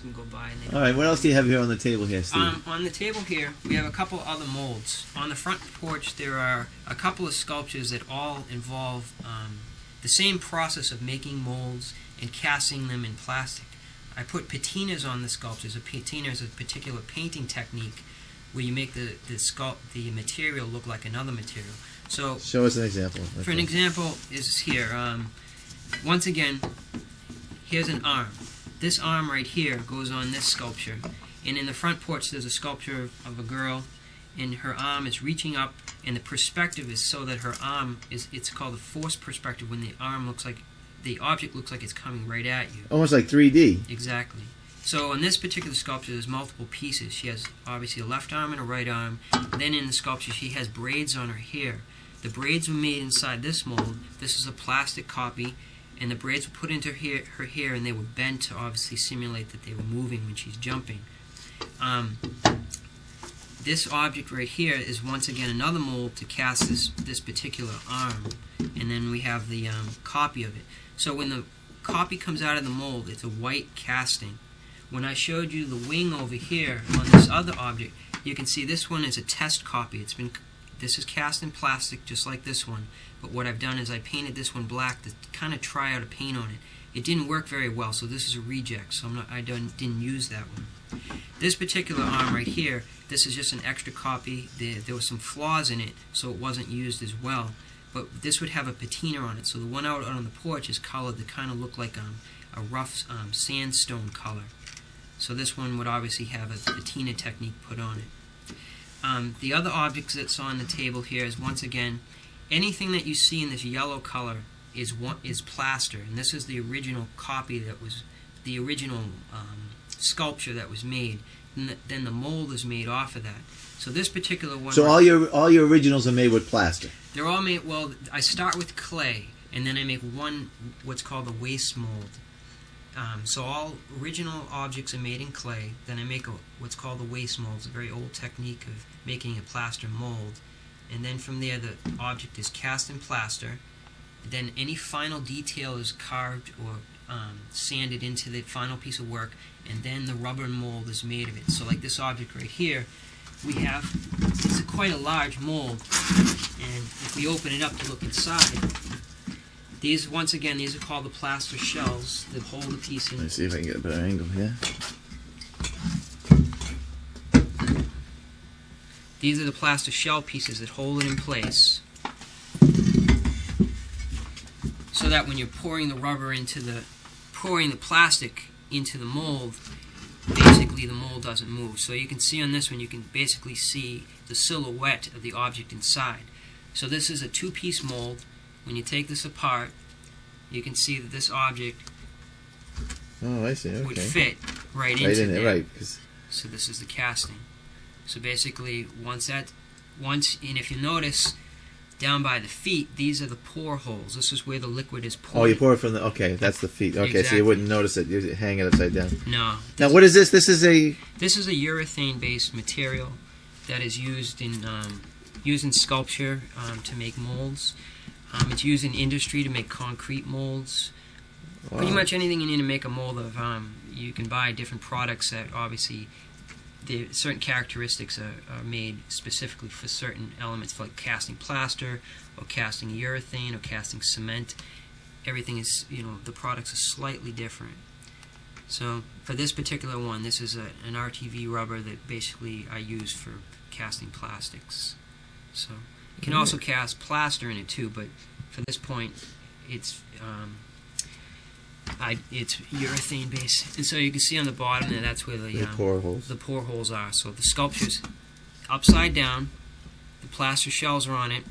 can go by. And All right, what else do you have here on the table here, Steve? On the table here, we have a couple other molds. On the front porch, there are a couple of sculptures that all involve the same process of making molds and casting them in plastic. I put patinas on the sculptures. A patina is a particular painting technique where you make the material look like another material. So, show us an example. For an example is here. Once again, here's an arm. This arm right here goes on this sculpture. And in the front porch, there's a sculpture of a girl, and her arm is reaching up, and the perspective is so that her arm is, it's called a forced perspective, when the arm looks like, the object looks like it's coming right at you. Almost like 3D. Exactly. So in this particular sculpture, there's multiple pieces. She has obviously a left arm and a right arm. Then in the sculpture, she has braids on her hair. The braids were made inside this mold. This is a plastic copy, and the braids were put into her hair, and they were bent to obviously simulate that they were moving when she's jumping. This object right here is once again another mold to cast this particular arm, and then we have the copy of it. So when the copy comes out of the mold, it's a white casting. When I showed you the wing over here on this other object, you can see this one is a test copy. This is cast in plastic just like this one, but what I've done is I painted this one black to kind of try out a paint on it. It didn't work very well, so this is a reject, so I didn't use that one. This particular arm right here, this is just an extra copy. There were some flaws in it, so it wasn't used as well. But this would have a patina on it, so the one out on the porch is colored to kind of look like a rough sandstone color. So this one would obviously have a patina technique put on it. The other objects that's on the table here is, once again, anything that you see in this yellow color is plaster, and this is the original copy that was the original sculpture that was made. And then the mold is made off of that. So this particular one. So all your originals are made with plaster. They're all made. Well, I start with clay, and then I make what's called a waste mold. So all original objects are made in clay. Then I make what's called a waste mold. It's a very old technique of making a plaster mold. And then from there, the object is cast in plaster. Then any final detail is carved or sanded into the final piece of work, and then the rubber mold is made of it. So like this object right here, we have, it's quite a large mold, and if we open it up to look inside, these, once again, these are called the plaster shells that hold the piece in. Let me see if I can get a better angle here. These are the plaster shell pieces that hold it in place, so that when you're pouring the plastic into the mold, basically the mold doesn't move. So you can see on this one, you can basically see the silhouette of the object inside. So this is a two-piece mold. When you take this apart, you can see that this object I see. Okay. would fit right into there. Right. So this is the casting. So basically, and if you notice, down by the feet, these are the pour holes. This is where the liquid is poured. Oh, you pour it from the... Okay, that's the feet. Okay, Exactly. So you wouldn't notice it. You hang it upside down. No. Now, what is this? This is a urethane-based material that is used in sculpture to make molds. It's used in industry to make concrete molds. Wow. Pretty much anything you need to make a mold of, you can buy different products that obviously certain characteristics are made specifically for certain elements, like casting plaster or casting urethane or casting cement. Everything is, the products are slightly different. So for this particular one, this is an RTV rubber that basically I use for casting plastics. So you can also cast plaster in it too, but for this point, it's urethane based, and so you can see on the bottom there, that's where the pour holes are. So the sculpture's upside down, the plaster shells are on it,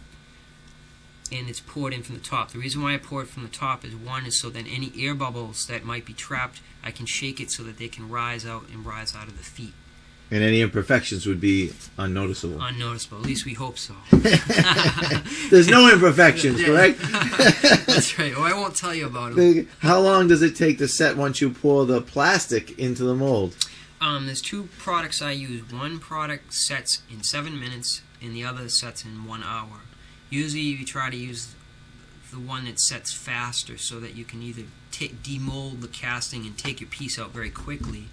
and it's poured in from the top. The reason why I pour it from the top is, one, is so that any air bubbles that might be trapped, I can shake it so that they can rise out of the feet. And any imperfections would be unnoticeable. Unnoticeable. At least we hope so. There's no imperfections, correct? That's right. Well, I won't tell you about them. How long does it take to set once you pour the plastic into the mold? There's two products I use. One product sets in 7 minutes, and the other sets in 1 hour. Usually you try to use the one that sets faster so that you can either demold the casting and take your piece out very quickly,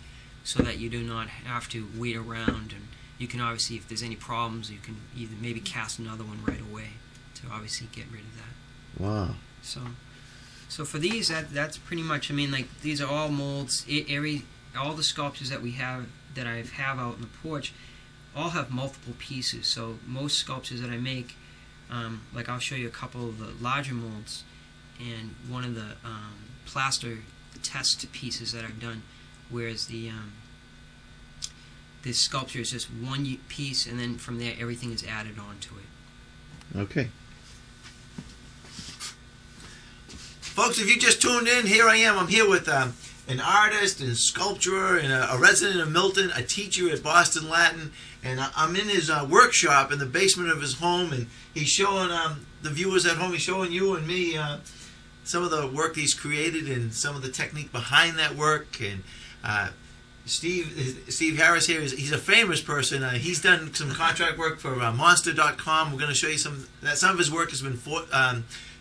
so that you do not have to wait around, and you can obviously, if there's any problems, you can either maybe cast another one right away to obviously get rid of that. Wow. So for these, that's pretty much, I mean, like, these are all molds. All the sculptures that we have, that I have out in the porch, all have multiple pieces. So most sculptures that I make, like I'll show you a couple of the larger molds, and one of the plaster test pieces that I've done, whereas this sculpture is just one piece, and then from there everything is added onto it. Okay. Folks, if you just tuned in, here I am. I'm here with an artist and sculptor and a resident of Milton, a teacher at Boston Latin, and I'm in his workshop in the basement of his home, and he's showing the viewers at home, he's showing you and me some of the work he's created and some of the technique behind that work. And Steve Harris here, he's a famous person. He's done some contract work for Monster.com. We're going to show you some of his work has been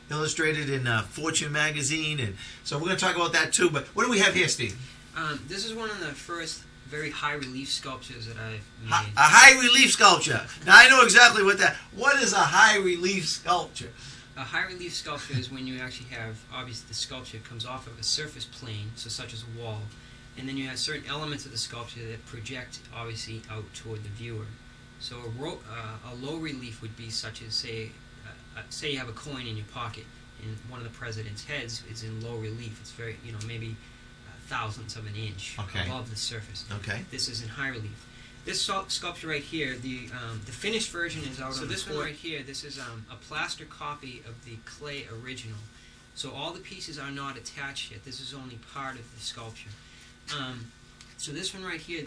illustrated in Fortune magazine, and so we're going to talk about that too. But what do we have here, Steve? This is one of the first very high relief sculptures that I've made. A high relief sculpture. Now I know exactly what is a high relief sculpture. A high relief sculpture is when you actually have, obviously the sculpture comes off of a surface plane, so such as a wall, and then you have certain elements of the sculpture that project obviously out toward the viewer. So a low relief would be such as, say you have a coin in your pocket, and one of the president's heads is in low relief. It's very, maybe thousandths of an inch above the surface. Okay. This is in high relief. This sculpture right here, the finished version is out. So this one right here, this is a plaster copy of the clay original. So all the pieces are not attached yet. This is only part of the sculpture. So this one right here,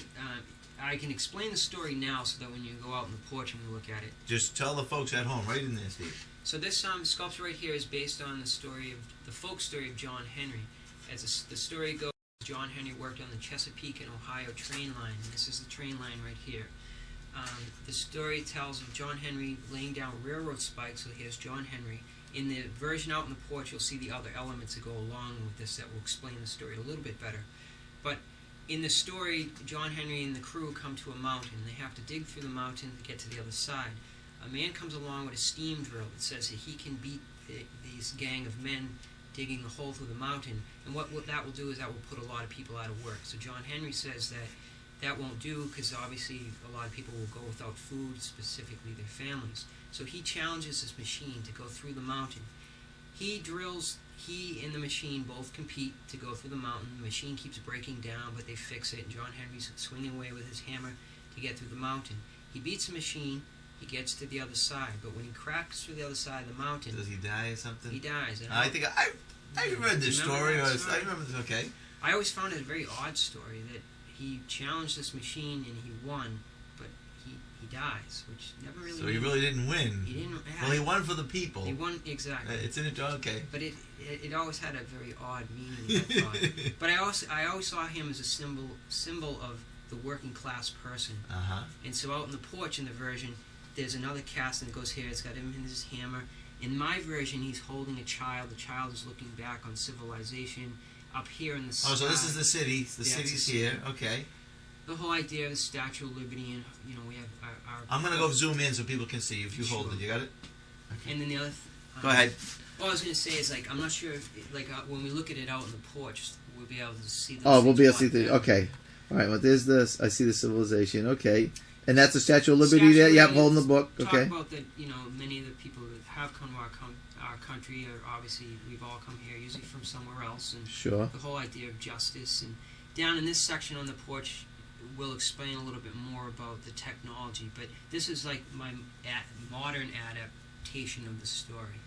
I can explain the story now, so that when you go out in the porch and we look at it. Just tell the folks at home, right in there, Steve. So this sculpture right here is based on the folk story of John Henry. As the story goes, John Henry worked on the Chesapeake and Ohio train line, and this is the train line right here. The story tells of John Henry laying down railroad spikes, so here's John Henry. In the version out in the porch, you'll see the other elements that go along with this that will explain the story a little bit better. But in the story, John Henry and the crew come to a mountain. They have to dig through the mountain to get to the other side. A man comes along with a steam drill that says that he can beat these gang of men digging a hole through the mountain, and what that will do is that will put a lot of people out of work. So John Henry says that won't do, because obviously a lot of people will go without food, specifically their families. So he challenges this machine to go through the mountain. He and the machine both compete to go through the mountain. The machine keeps breaking down, but they fix it, and John Henry's swinging away with his hammer to get through the mountain. He beats the machine. He gets to the other side, but when he cracks through the other side of the mountain... Does he die or something? He dies. I think I read this story. I remember this, okay. I always found it a very odd story, that he challenged this machine and he won, but he dies, which never really... So he really didn't win. He didn't... Well, he won for the people. He won, exactly. It's in it, okay. But it always had a very odd meaning, I thought. But I always saw him as a symbol of the working class person. Uh-huh. And so out in the porch in the version, there's another casting that goes here. It's got him in his hammer. In my version, he's holding a child. The child is looking back on civilization. Up here in the sky. Oh, so this is the city. The city's here. Okay. The whole idea of the Statue of Liberty, and we have our I'm gonna go zoom in so people can see. If you hold it, you got it. Okay. And then the other. Go ahead. All I was gonna say is, like, I'm not sure if when we look at it out in the porch, we'll be able to see. We'll be able to see the. Okay. All right. Well, there's this. I see the civilization. Okay. And that's the Statue of Liberty there? Yep, holding the book. Okay. Talk about that, many of the people that have come to our country are obviously, we've all come here, usually from somewhere else. And sure. The whole idea of justice. And down in this section on the porch, we'll explain a little bit more about the technology. But this is like my modern adaptation of the story.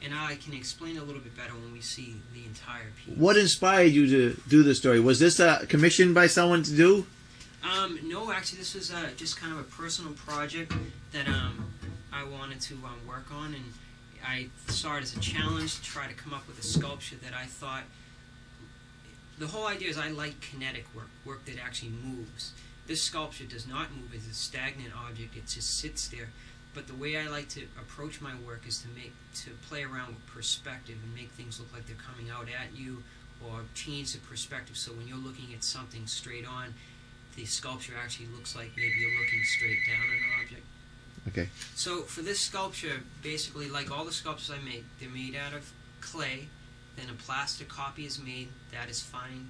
And I can explain a little bit better when we see the entire piece. What inspired you to do this story? Was this commissioned by someone to do? No, actually, this was just kind of a personal project that I wanted to work on, and I saw it as a challenge to try to come up with a sculpture that I thought... The whole idea is I like kinetic work that actually moves. This sculpture does not move. It's a stagnant object. It just sits there. But the way I like to approach my work is to play around with perspective and make things look like they're coming out at you, or change the perspective, so when you're looking at something straight on, the sculpture actually looks like maybe you're looking straight down on an object. Okay. So for this sculpture, basically, like all the sculptures I make, they're made out of clay. Then a plastic copy is made that is fine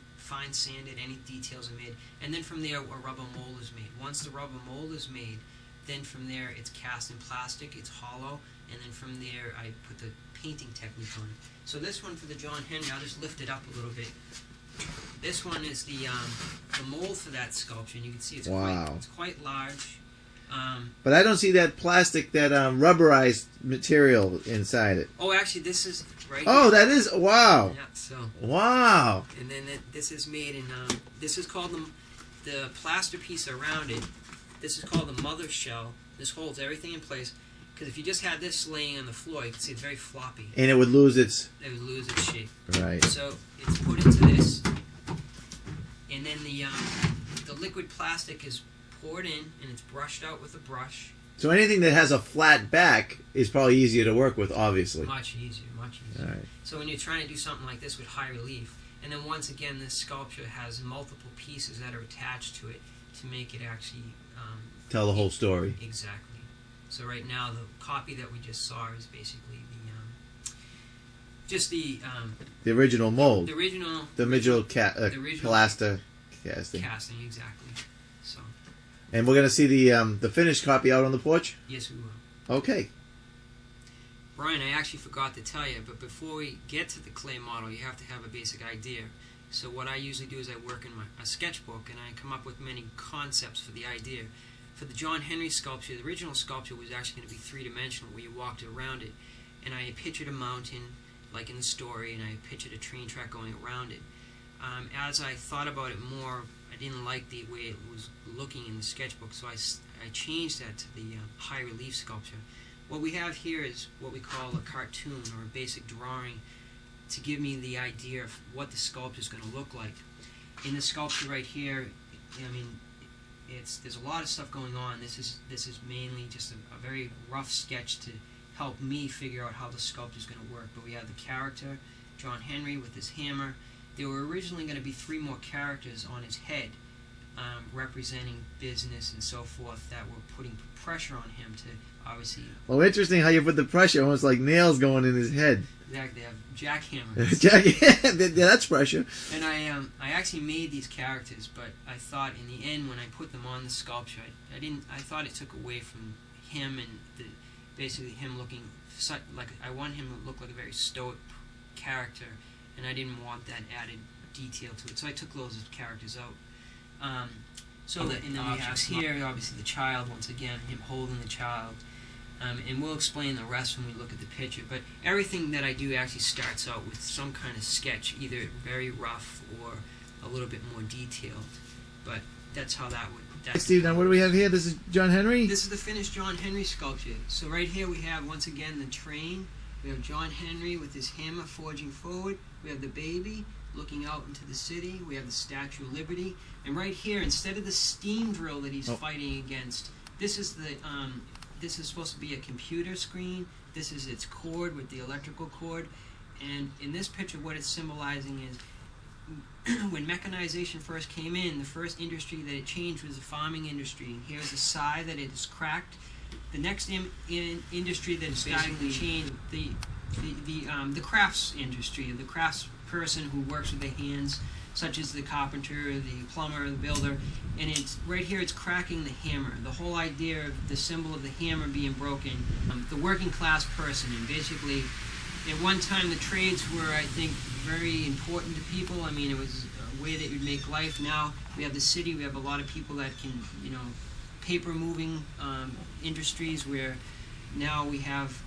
sanded. Any details are made, and then from there a rubber mold is made. Once the rubber mold is made, then from there it's cast in plastic. It's hollow, and then from there I put the painting technique on it. So this one for the John Henry, I'll just lift it up a little bit. This one is the mold for that sculpture, and you can see it's quite large. But I don't see that plastic, that rubberized material inside it. Oh, actually, this is right. Oh, here. that is wow. Yeah. So. Wow. And then this is made in. This is called the plaster piece around it. This is called the mother shell. This holds everything in place. Because if you just had this laying on the floor, you can see it's very floppy. And it would lose its. It would lose its shape. Right. So it's put into this, and then the liquid plastic is poured in, and it's brushed out with a brush. So anything that has a flat back is probably easier to work with, obviously. Much easier, much easier. All right. So when you're trying to do something like this with high relief, and then once again, this sculpture has multiple pieces that are attached to it to make it actually tell the whole story. Exactly. So right now, the copy that we just saw is basically the original mold. The original. The original plaster casting. Casting, exactly. So. And we're going to see the finished copy out on the porch? Yes, we will. Okay. Brian, I actually forgot to tell you, but before we get to the clay model, you have to have a basic idea. So what I usually do is I work in a sketchbook, and I come up with many concepts for the idea. For the John Henry sculpture, the original sculpture was actually going to be three-dimensional, where you walked around it. And I pictured a mountain, like in the story, and I pictured a train track going around it. As I thought about it more, I didn't like the way it was looking in the sketchbook, so I changed that to the high relief sculpture. What we have here is what we call a cartoon, or a basic drawing, to give me the idea of what the sculpture is going to look like. In the sculpture right here, I mean, there's a lot of stuff going on. This is mainly just a very rough sketch to help me figure out how the sculpture is going to work. But we have the character, John Henry, with his hammer. There were originally going to be 3 more characters on his head, representing business and so forth, that were putting pressure on him to obviously. Well, interesting how you put the pressure, almost like nails going in his head. Exactly, they have jackhammers. That's pressure. And I actually made these characters, but I thought in the end when I put them on the sculpture, I thought it took away from him and basically him looking like, I want him to look like a very stoic character, and I didn't want that added detail to it, so I took those characters out. And then we have here obviously the child, once again, him holding the child. And we'll explain the rest when we look at the picture. But everything that I do actually starts out with some kind of sketch, either very rough or a little bit more detailed. But that's how that would. Steve, now what do we have here? This is John Henry? This is the finished John Henry sculpture. So right here we have, once again, the train. We have John Henry with his hammer forging forward. We have the baby looking out into the city. We have the Statue of Liberty. And right here, instead of the steam drill that he's fighting against, this is the... This is supposed to be a computer screen. This is its cord with the electrical cord. And in this picture, what it's symbolizing is when mechanization first came in, the first industry that it changed was the farming industry. And here's a scythe that it is cracked. The next industry that is starting to change, the crafts industry, the crafts person who works with their hands, such as the carpenter, the plumber, the builder, and it's right here. It's cracking the hammer. The whole idea of the symbol of the hammer being broken. The working class person, and basically, at one time the trades were, I think, very important to people. I mean, it was a way that you'd make life. Now we have the city. We have a lot of people that can, paper moving industries, where now we have.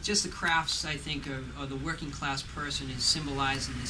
Just the crafts, I think, of the working class person is symbolized in this